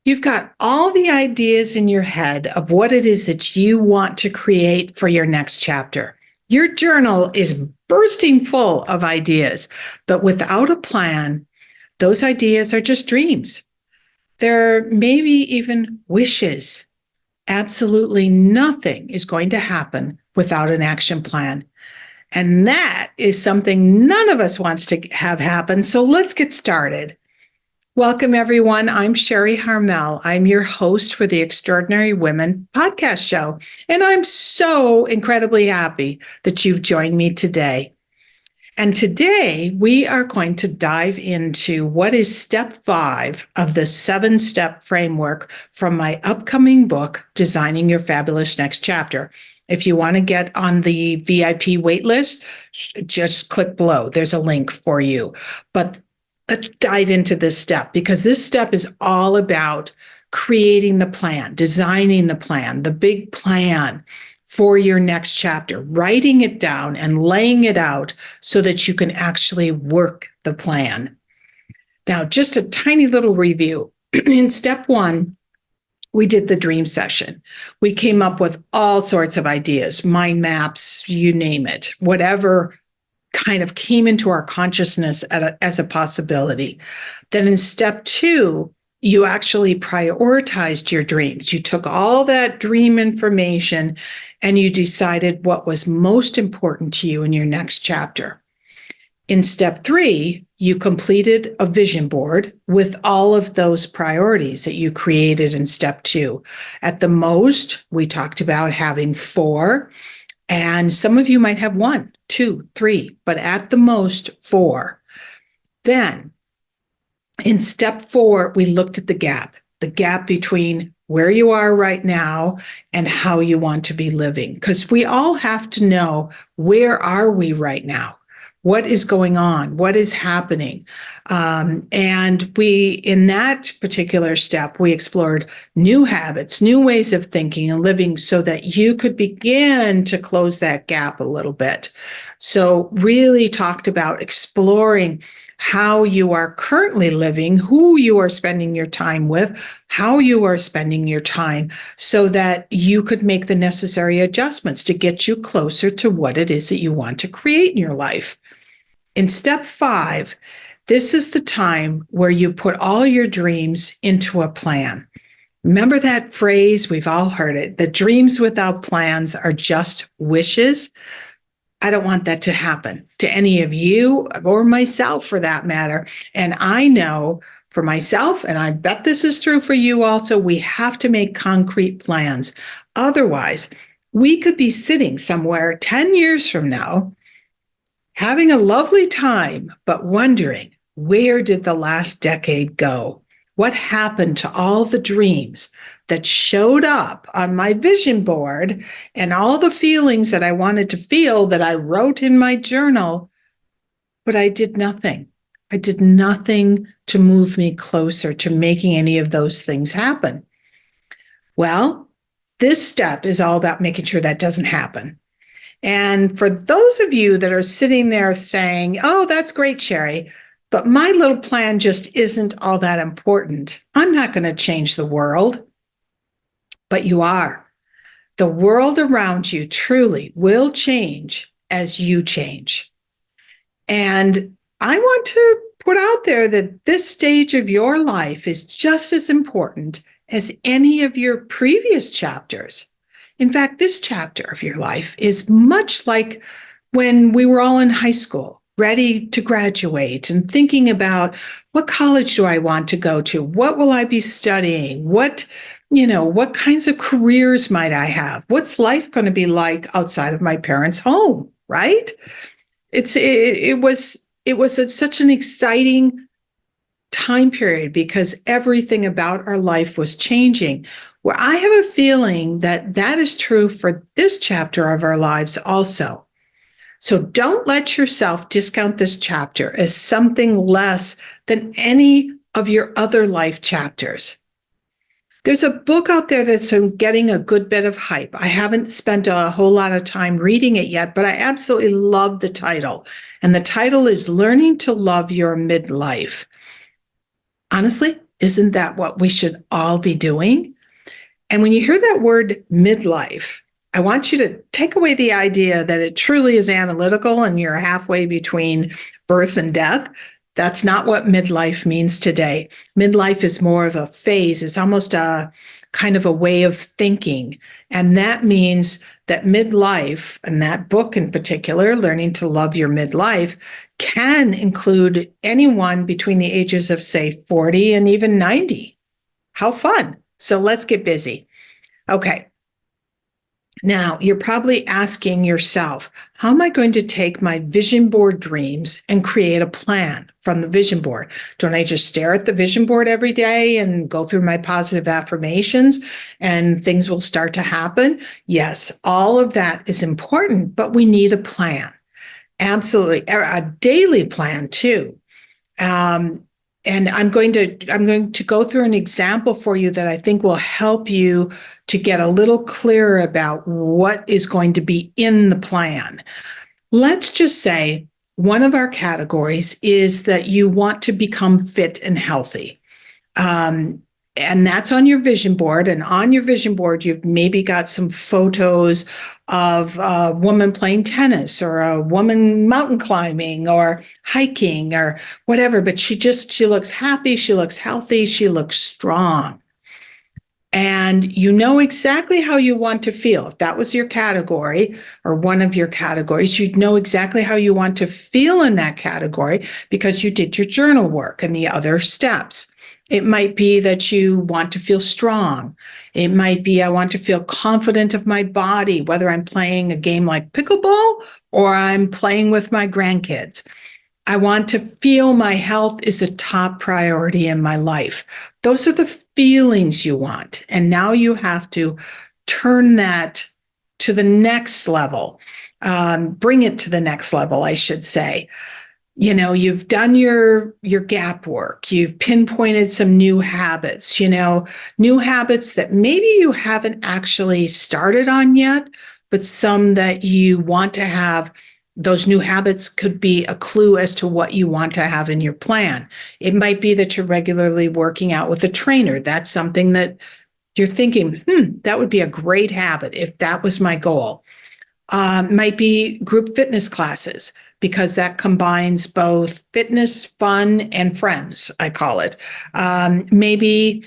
You've got all the ideas in your head of what it is that you want to create for your next chapter. Your journal is bursting full of ideas, but without a plan, those ideas are just dreams. They're maybe even wishes. Absolutely nothing is going to happen without an action plan. And that is something none of us wants to have happen. So let's get started. Welcome, everyone. I'm Sharri Harmel. I'm your host for the Extraordinary Women podcast show. And I'm so incredibly happy that you've joined me today. And today we are going to dive into what is step 5 of the 7-step framework from my upcoming book, Designing Your Fabulous Next Chapter. If you want to get on the VIP waitlist, just click below. There's a link for you. But let's dive into this step, because this step is all about creating the plan, designing the plan, the big plan for your next chapter, writing it down and laying it out so that you can actually work the plan. Now, just a tiny little review. In step 1, we did the dream session. We came up with all sorts of ideas, mind maps, you name it, whatever kind of came into our consciousness as a possibility. Then in step 2, you actually prioritized your dreams. You took all that dream information and you decided what was most important to you in your next chapter. In step 3, you completed a vision board with all of those priorities that you created in step 2. At the most, we talked about having 4, and some of you might have 1, 2, 3, but at the most 4. Then in step 4, we looked at the gap between where you are right now and how you want to be living. Because we all have to know, where are we right now? What is going on? What is happening? And in that particular step, we explored new habits, new ways of thinking and living so that you could begin to close that gap a little bit. So really talked about exploring how you are currently living, who you are spending your time with, how you are spending your time, so that you could make the necessary adjustments to get you closer to what it is that you want to create in your life. In step 5, this is the time where you put all your dreams into a plan. Remember that phrase? We've all heard it. The dreams without plans are just wishes. I don't want that to happen to any of you or myself for that matter. And I know for myself, and I bet this is true for you also, we have to make concrete plans. Otherwise, we could be sitting somewhere 10 years from now, having a lovely time, but wondering, where did the last decade go? What happened to all the dreams that showed up on my vision board and all the feelings that I wanted to feel that I wrote in my journal, but I did nothing. I did nothing to move me closer to making any of those things happen. Well, this step is all about making sure that doesn't happen. And for those of you that are sitting there saying, oh, that's great, Sharri, but my little plan just isn't all that important. I'm not going to change the world. But you are. The world around you truly will change as you change. And I want to put out there that this stage of your life is just as important as any of your previous chapters. In fact, this chapter of your life is much like when we were all in high school, ready to graduate and thinking about, what college do I want to go to? What will I be studying? What kinds of careers might I have? What's life going to be like outside of my parents' home, right? It was such an exciting time period because everything about our life was changing. Well, I have a feeling that that is true for this chapter of our lives also. So don't let yourself discount this chapter as something less than any of your other life chapters. There's a book out there that's getting a good bit of hype. I haven't spent a whole lot of time reading it yet, but I absolutely love the title. And the title is Learning to Love Your Midlife. Honestly, Isn't that what we should all be doing? And when you hear that word midlife, I want you to take away the idea that it truly is analytical and you're halfway between birth and death. That's not what midlife means today. Midlife is more of a phase. It's almost a kind of a way of thinking. And that means that midlife, and that book in particular, Learning to Love Your Midlife, can include anyone between the ages of, say, 40 and even 90. How fun. So let's get busy. Okay. Now, you're probably asking yourself, how am I going to take my vision board dreams and create a plan from the vision board? Don't I just stare at the vision board every day and go through my positive affirmations and things will start to happen? Yes, all of that is important, but we need a plan. Absolutely. A daily plan too. And I'm going to go through an example for you that I think will help you to get a little clearer about what is going to be in the plan. Let's just say one of our categories is that you want to become fit and healthy. And that's on your vision board. And on your vision board, you've maybe got some photos of a woman playing tennis or a woman mountain climbing or hiking or whatever. But she looks happy. She looks healthy. She looks strong. And you know exactly how you want to feel. If that was your category or one of your categories, you'd know exactly how you want to feel in that category because you did your journal work and the other steps. It might be that you want to feel strong. It might be I want to feel confident of my body, whether I'm playing a game like pickleball or I'm playing with my grandkids. I want to feel my health is a top priority in my life. Those are the feelings you want. And now you have to turn that to the next level, bring it to the next level, I should say. You know, you've done your gap work. You've pinpointed some new habits, new habits that maybe you haven't actually started on yet, but some that you want to have. Those new habits could be a clue as to what you want to have in your plan. It might be that you're regularly working out with a trainer. That's something that you're thinking, that would be a great habit if that was my goal. Might be group fitness classes, because that combines both fitness, fun, and friends, I call it. Maybe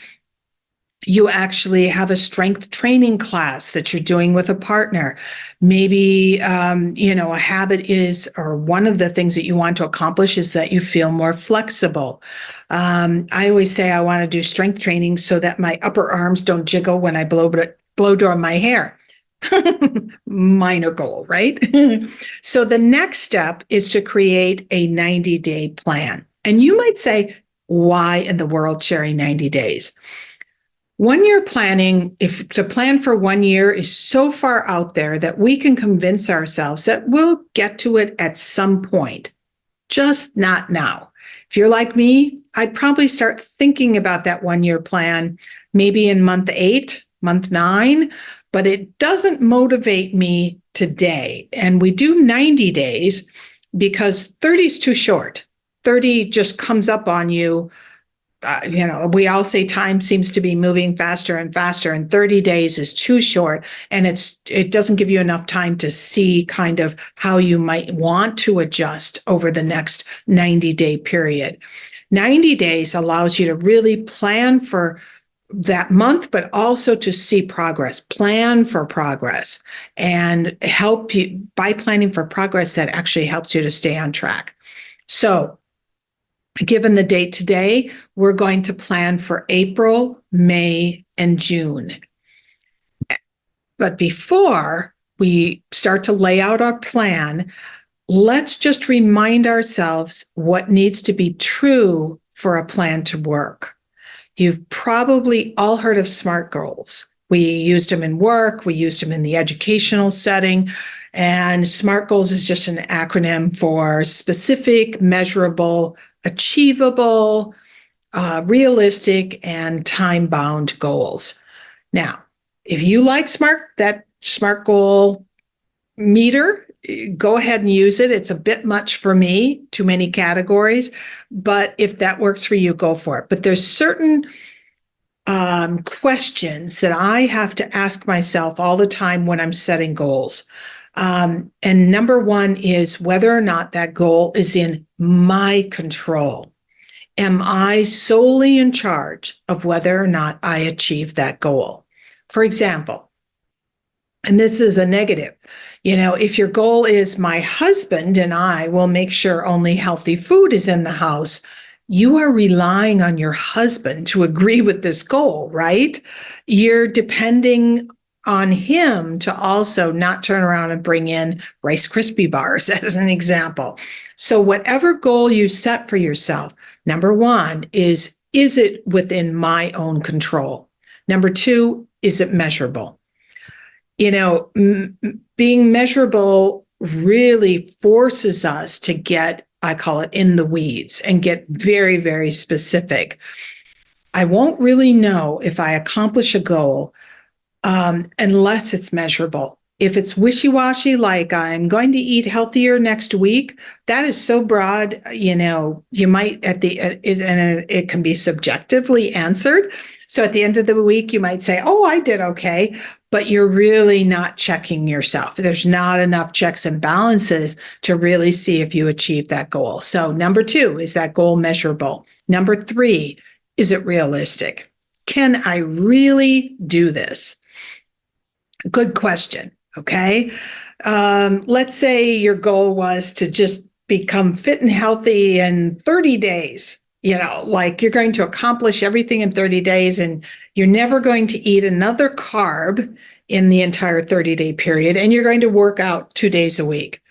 you actually have a strength training class that you're doing with a partner. Maybe, a habit is, or one of the things that you want to accomplish is that you feel more flexible. I always say I want to do strength training so that my upper arms don't jiggle when I blow dry my hair. Minor goal, right? So the next step is to create a 90-day plan. And you might say, why in the world, Sharri, 90 days? 1 year planning, if to plan for 1 year is so far out there that we can convince ourselves that we'll get to it at some point, just not now. If you're like me, I'd probably start thinking about that 1 year plan, maybe in month 8, month 9, but it doesn't motivate me today. And we do 90 days because 30 is too short. 30 just comes up on you. We all say time seems to be moving faster and faster, and 30 days is too short. And it doesn't give you enough time to see kind of how you might want to adjust over the next 90-day period. 90 days allows you to really plan for that month, but also to see progress, plan for progress, and help you by planning for progress that actually helps you to stay on track. So given the date today, we're going to plan for April, May, and June. But before we start to lay out our plan, let's just remind ourselves what needs to be true for a plan to work. You've probably all heard of SMART goals. We used them in work, we used them in the educational setting, and SMART goals is just an acronym for specific, measurable, achievable, realistic, and time-bound goals. Now, if you like SMART, that SMART goal meter go ahead and use it. It's a bit much for me, too many categories, but if that works for you, go for it. But there's certain questions that I have to ask myself all the time when I'm setting goals. And number one is whether or not that goal is in my control. Am I solely in charge of whether or not I achieve that goal? For example, and this is a negative, if your goal is my husband and I will make sure only healthy food is in the house, you are relying on your husband to agree with this goal, right? You're depending on him to also not turn around and bring in Rice Krispie bars as an example. So whatever goal you set for yourself, number one is it within my own control? Number two, is it measurable? Being measurable really forces us to get, I call it, in the weeds and get very, very specific. I won't really know if I accomplish a goal unless it's measurable. If it's wishy-washy, like I'm going to eat healthier next week, that is so broad, you might and it can be subjectively answered. So at the end of the week, you might say, oh, I did okay, but you're really not checking yourself. There's not enough checks and balances to really see if you achieve that goal. So number two, is that goal measurable? Number three, is it realistic? Can I really do this? Good question. Okay. Let's say your goal was to just become fit and healthy in 30 days. Like you're going to accomplish everything in 30 days and you're never going to eat another carb in the entire 30-day period. And you're going to work out 2 days a week.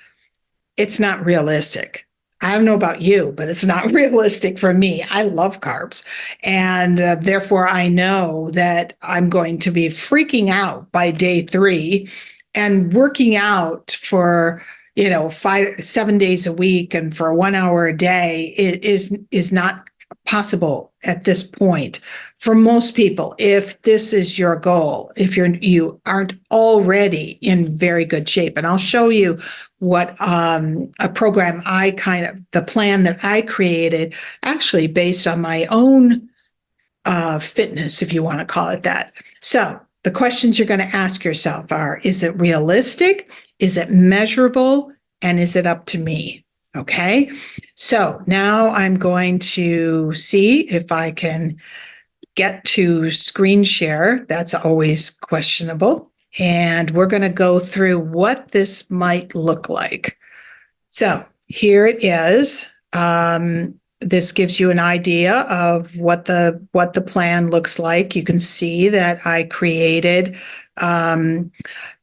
It's not realistic. I don't know about you, but it's not realistic for me. I love carbs. And therefore, I know that I'm going to be freaking out by day 3 and working out for 7 days a week and for 1 hour a day is not possible at this point for most people. If this is your goal, if you aren't already in very good shape, and I'll show you what a program the plan that I created, actually based on my own fitness, if you want to call it that. So the questions you're going to ask yourself are, is it realistic? Is it measurable? And is it up to me? Okay. So now I'm going to see if I can get to screen share. That's always questionable. And we're going to go through what this might look like. So here it is. This gives you an idea of what the plan looks like. You can see that I created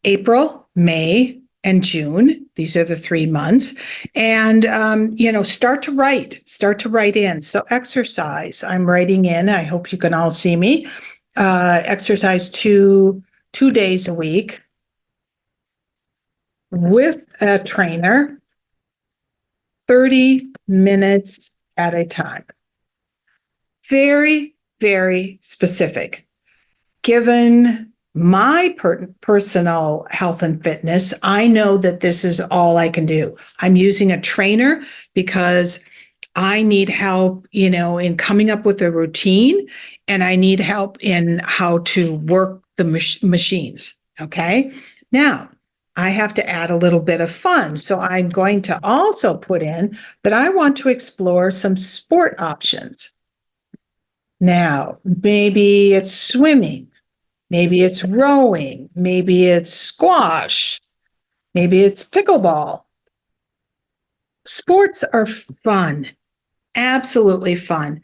April, May, and June. These are the 3 months. And, start to write in. So exercise, I'm writing in. I hope you can all see me. Exercise 2 days a week with a trainer, 30 minutes at a time. Very, very specific. Given my personal health and fitness, I know that this is all I can do. I'm using a trainer because I need help, in coming up with a routine, and I need help in how to work the machines. Okay. Now, I have to add a little bit of fun. So I'm going to also put in that I want to explore some sport options. Now, maybe it's swimming. Maybe it's rowing. Maybe it's squash. Maybe it's pickleball. Sports are fun. Absolutely fun.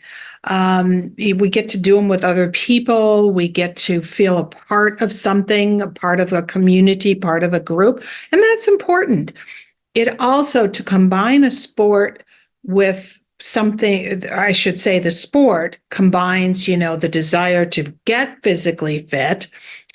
We get to do them with other people. We get to feel a part of something, a part of a community, part of a group. And that's important. It also, to combine a sport with something, I should say the sport combines, the desire to get physically fit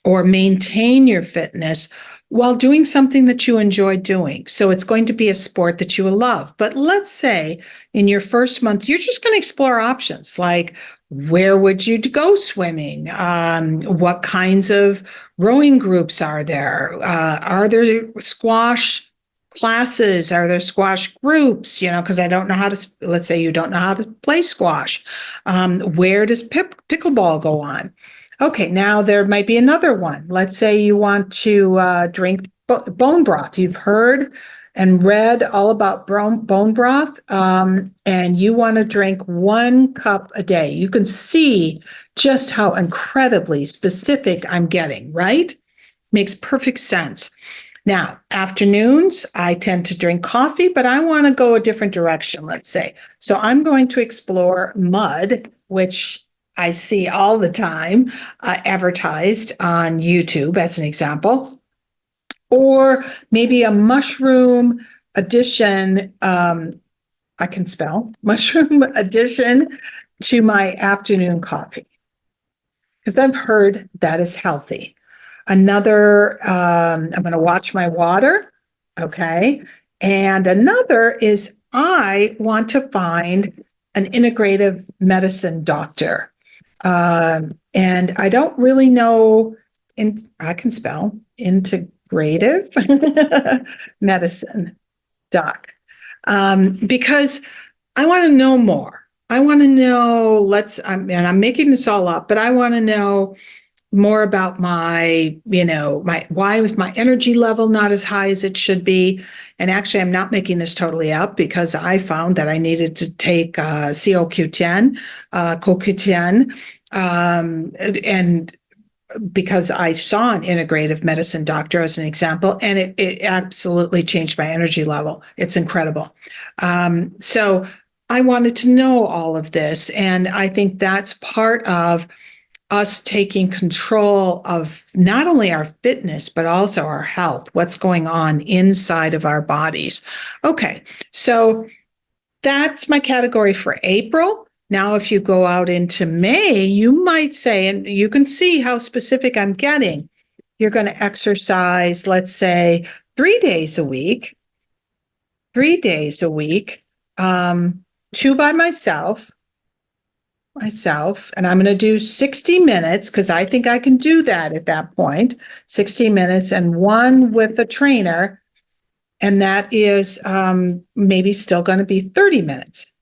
or maintain your fitness while doing something that you enjoy doing. So it's going to be a sport that you will love. But let's say in your first month, you're just going to explore options like, where would you go swimming? What kinds of rowing groups are there? Are there squash classes? Are there squash groups? Because I don't know how to, let's say you don't know how to play squash. Where does pickleball go on? Okay, now there might be another one. Let's say you want to drink bone broth. You've heard and read all about bone broth, and you want to drink 1 cup a day. You can see just how incredibly specific I'm getting, right? Makes perfect sense. Now, afternoons, I tend to drink coffee, but I want to go a different direction, let's say. So I'm going to explore mud, which I see all the time advertised on YouTube as an example, or maybe a mushroom addition. I can spell mushroom addition to my afternoon coffee because I've heard that is healthy. Another, I'm going to watch my water. Okay. And another is I want to find an integrative medicine doctor. And I don't really know, I can spell integrative medicine doc, because I want to know more. I want to know, and I'm making this all up, but I want to know more about why is my energy level not as high as it should be? And actually, I'm not making this totally up because I found that I needed to take CoQ10, and because I saw an integrative medicine doctor as an example, and it absolutely changed my energy level. It's incredible. So I wanted to know all of this, and I think that's part of us taking control of not only our fitness, but also our health, what's going on inside of our bodies. Okay, so that's my category for April. Now, if you go out into May, you might say, and you can see how specific I'm getting, you're going to exercise, let's say, 3 days a week, 2 by myself, and I'm going to do 60 minutes because I think I can do that at that point, 60 minutes, and 1 with a trainer. And that is maybe still going to be 30 minutes.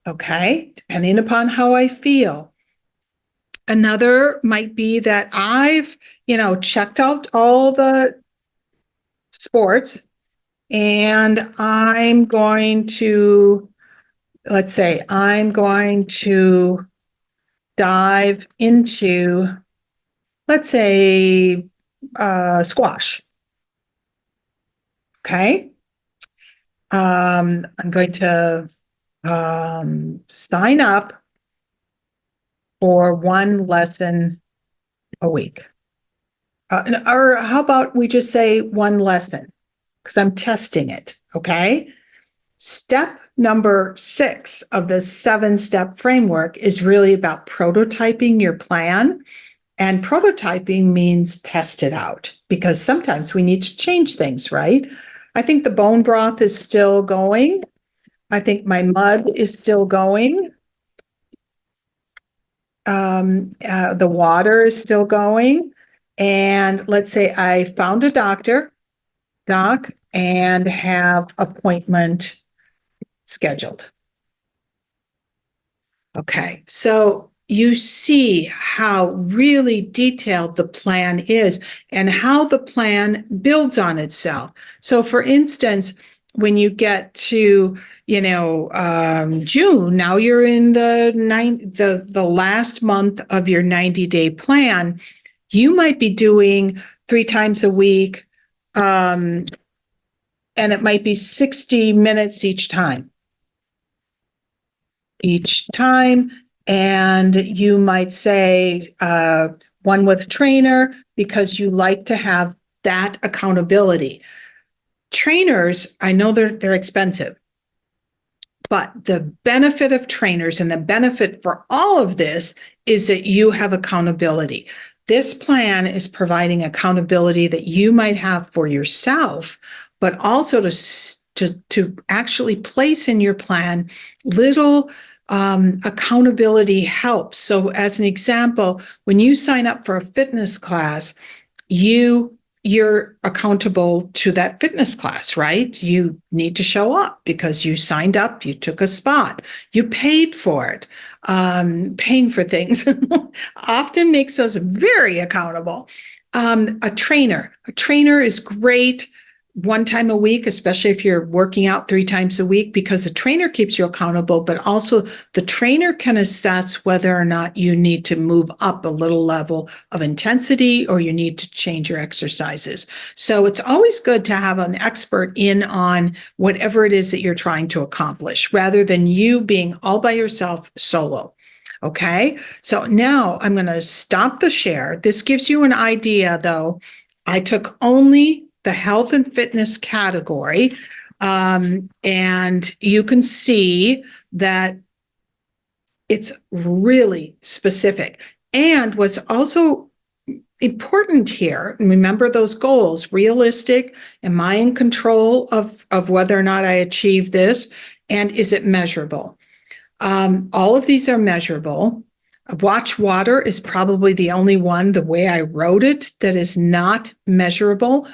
Okay, depending upon how I feel. Another might be that I've, checked out all the sports and I'm going to, let's say, I'm going to dive into, let's say, squash. Okay. I'm going to sign up for 1 lesson a week. Or how about we just say 1 lesson? Because I'm testing it. Okay. Step number 6 of the 7-step framework is really about prototyping your plan. And prototyping means test it out because sometimes we need to change things, right? I think the bone broth is still going. I think my mud is still going. The water is still going. And let's say I found a doc, and have appointment scheduled. Okay, so you see how really detailed the plan is and how the plan builds on itself. So for instance, when you get to, June, now you're in the last month of your 90-day plan, you might be doing 3 times a week, and it might be 60 minutes each time. And you might say 1 with trainer because you like to have that accountability. Trainers, I know they're expensive, but the benefit of trainers and the benefit for all of this is that you have accountability. This plan is providing accountability that you might have for yourself, but also to actually place in your plan little accountability helps. So as an example, when you sign up for a fitness class, you you're accountable to that fitness class, right? You need to show up because you signed up, you took a spot, you paid for it. Paying for things often makes us very accountable. A trainer is great one time a week, especially if you're working out 3 times a week, because the trainer keeps you accountable, but also the trainer can assess whether or not you need to move up a little level of intensity or you need to change your exercises. So it's always good to have an expert in on whatever it is that you're trying to accomplish, rather than you being all by yourself solo. Okay, so now I'm going to stop the share. This gives you an idea, though. I took only the health and fitness category, and you can see that it's really specific. And what's also important here, remember those goals: realistic, am I in control of whether or not I achieve this, and is it measurable? All of these are measurable. Watch water is probably the only one, the way I wrote it, that is not measurable.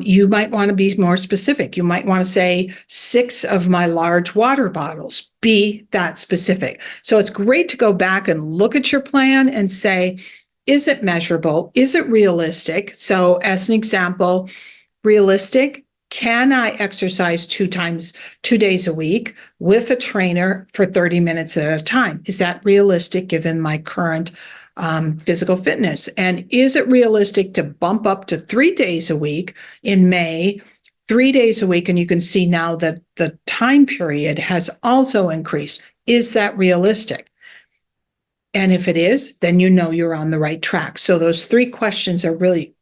You might want to be more specific. You might want to say 6 of my large water bottles. Be that specific. So it's great to go back and look at your plan and say, is it measurable? Is it realistic? So as an example, realistic. Can I exercise 2 days a week with a trainer for 30 minutes at a time? Is that realistic given my current physical fitness? And is it realistic to bump up to 3 days a week in May, 3 days a week? And you can see now that the time period has also increased. Is that realistic? And if it is, then you know you're on the right track. So those 3 questions are really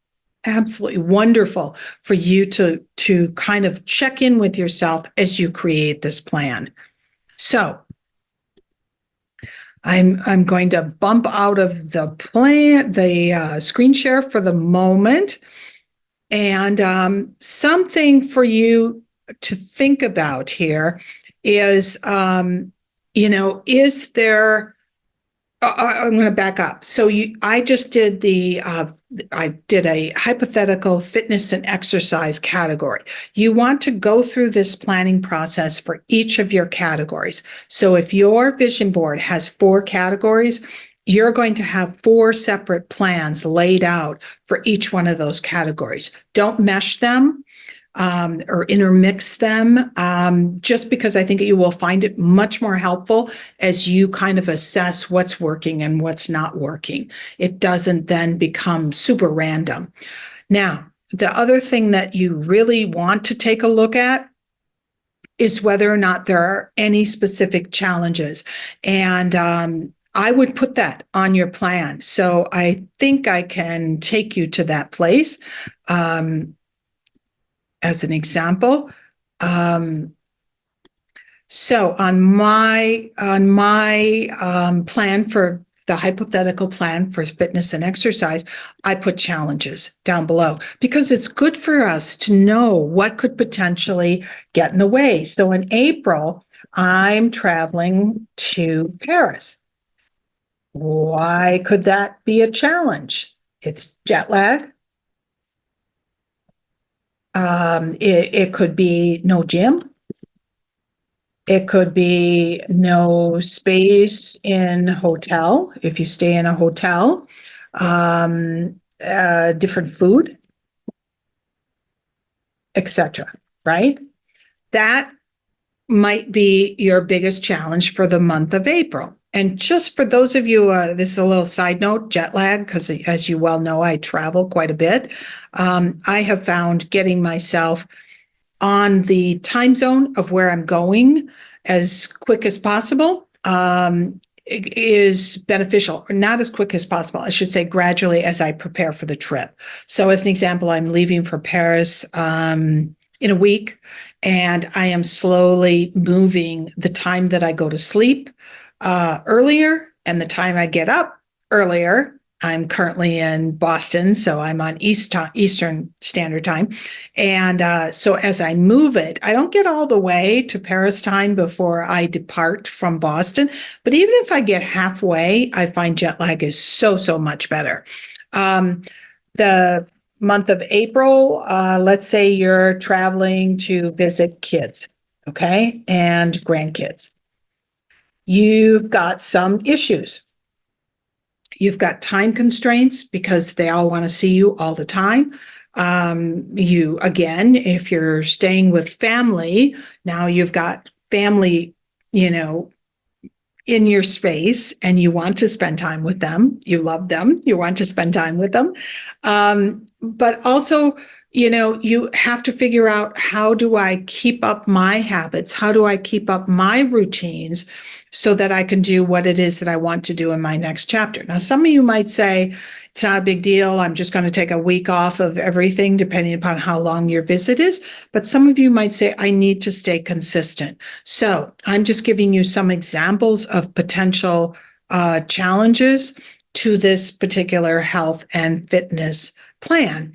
absolutely wonderful for you to kind of check in with yourself as you create this plan. So I'm going to bump out of the plan, the screen share for the moment, and something for you to think about here is, is there? I'm going to back up. So I just did I did a hypothetical fitness and exercise category. You want to go through this planning process for each of your categories. So if your vision board has 4 categories, you're going to have 4 separate plans laid out for each one of those categories. Don't mesh them or intermix them, just because I think you will find it much more helpful as you kind of assess what's working and what's not working. It doesn't then become super random. Now, the other thing that you really want to take a look at is whether or not there are any specific challenges. And I would put that on your plan. So I think I can take you to that place. As an example, so on my plan for the hypothetical plan for fitness and exercise, I put challenges down below because it's good for us to know what could potentially get in the way. So in April, I'm traveling to Paris. Why could that be a challenge? It's jet lag. It could be no gym. It could be no space in hotel if you stay in a hotel. Different food, etc. Right? That might be your biggest challenge for the month of April. And just for those of you, this is a little side note, jet lag, because as you well know, I travel quite a bit. I have found getting myself on the time zone of where I'm going as quick as possible is beneficial, or not as quick as possible. I should say gradually as I prepare for the trip. So as an example, I'm leaving for Paris in a week, and I am slowly moving the time that I go to sleep earlier and the time I get up earlier. I'm currently in Boston, so I'm on Eastern Standard Time. And so as I move it, I don't get all the way to Paris time before I depart from Boston. But even if I get halfway, I find jet lag is so much better. The month of April, let's say you're traveling to visit kids, okay, and grandkids. You've got some issues. You've got time constraints because they all want to see you all the time. Again, if you're staying with family, now you've got family, in your space and you want to spend time with them. You love them. You want to spend time with them. But also, you have to figure out, how do I keep up my habits? How do I keep up my routines so that I can do what it is that I want to do in my next chapter? Now, some of you might say, it's not a big deal. I'm just going to take a week off of everything, depending upon how long your visit is. But some of you might say, I need to stay consistent. So I'm just giving you some examples of potential challenges to this particular health and fitness plan.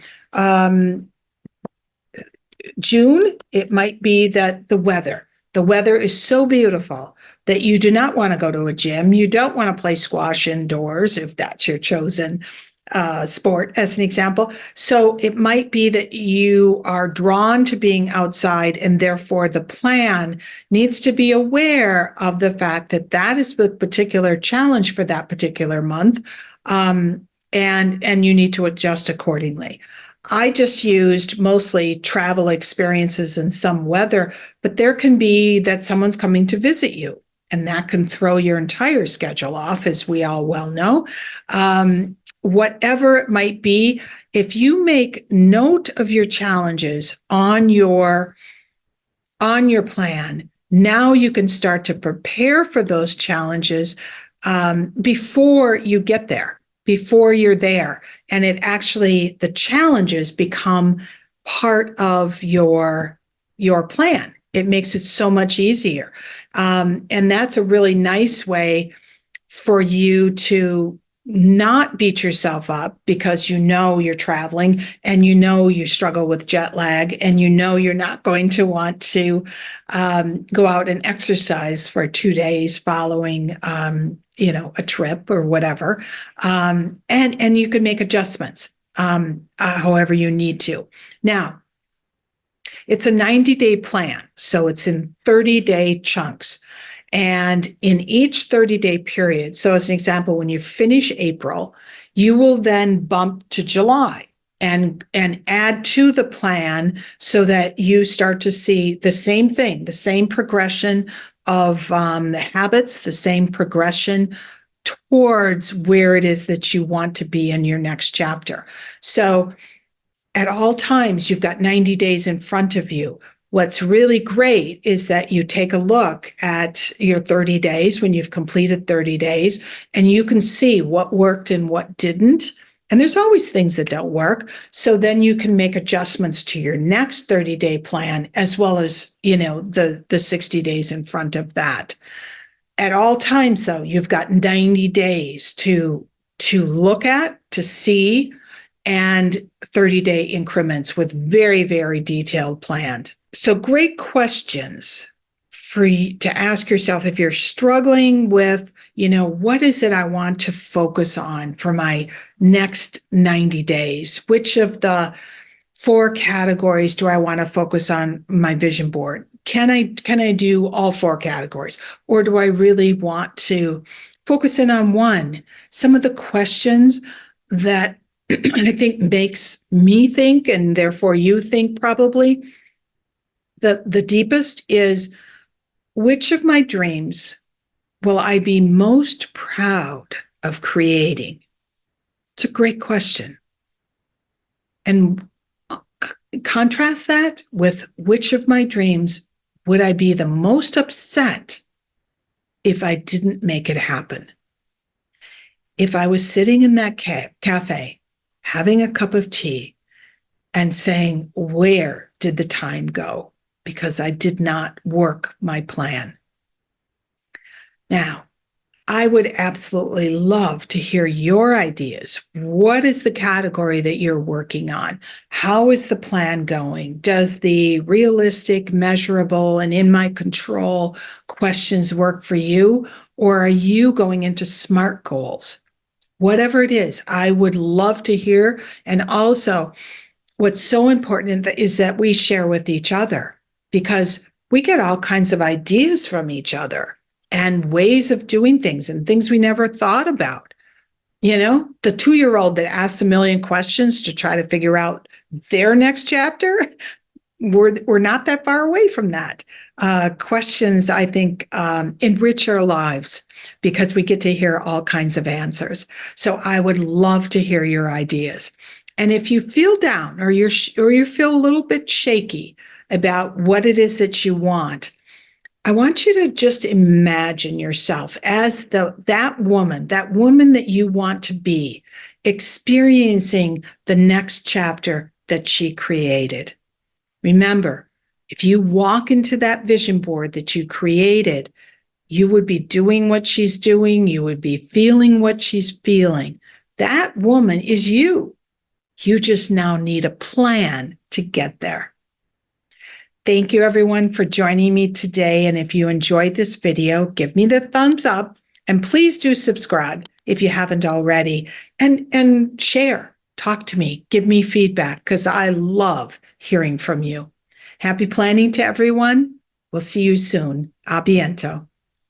June, it might be that the weather is so beautiful that you do not want to go to a gym. You don't want to play squash indoors, if that's your chosen sport, as an example. So it might be that you are drawn to being outside, and therefore the plan needs to be aware of the fact that that is the particular challenge for that particular month, and you need to adjust accordingly. I just used mostly travel experiences and some weather, but there can be that someone's coming to visit you, and that can throw your entire schedule off, as we all well know. Whatever it might be, if you make note of your challenges on your plan, now you can start to prepare for those challenges before you get there, before you're there. And the challenges become part of your plan. It makes it so much easier. And that's a really nice way for you to not beat yourself up, because you're traveling and you struggle with jet lag, and you're not going to want to go out and exercise for 2 days following a trip or whatever. And you can make adjustments however you need to. Now, it's a 90-day plan, so it's in 30-day chunks. And in each 30-day period, so as an example, when you finish April, you will then bump to July and add to the plan so that you start to see the same thing, the same progression of the habits, the same progression towards where it is that you want to be in your next chapter. So at all times, you've got 90 days in front of you. What's really great is that you take a look at your 30 days when you've completed 30 days, and you can see what worked and what didn't. And there's always things that don't work. So then you can make adjustments to your next 30-day plan, as well as, the 60 days in front of that. At all times, though, you've got 90 days to look at, to see, and 30-day increments with very, very detailed plans. So great questions for you to ask yourself if you're struggling with, what is it I want to focus on for my next 90 days? Which of the 4 categories do I want to focus on my vision board? Can I do all 4 categories? Or do I really want to focus in on one? Some of the questions that I think makes me think, and therefore you think probably, the deepest is, which of my dreams will I be most proud of creating? It's a great question. And contrast that with, which of my dreams would I be the most upset if I didn't make it happen? If I was sitting in that cafe, having a cup of tea, and saying, where did the time go? Because I did not work my plan. Now, I would absolutely love to hear your ideas. What is the category that you're working on? How is the plan going? Does the realistic, measurable, and in my control questions work for you? Or are you going into SMART goals? whatever it is, I would love to hear. And also, what's so important is that we share with each other, because we get all kinds of ideas from each other and ways of doing things and things we never thought about. You know, the 2-year-old that asked a million questions to try to figure out their next chapter, we're not that far away from that. Questions, I think, enrich our lives because we get to hear all kinds of answers. So I would love to hear your ideas. And if you feel down or you feel a little bit shaky about what it is that you want, I want you to just imagine yourself as that woman that you want to be, experiencing the next chapter that she created. Remember, if you walk into that vision board that you created, you would be doing what she's doing. You would be feeling what she's feeling. That woman is you. You just now need a plan to get there. Thank you, everyone, for joining me today. And if you enjoyed this video, give me the thumbs up, and please do subscribe if you haven't already, and share. Talk to me. Give me feedback, because I love hearing from you. Happy planning to everyone. We'll see you soon. A biento.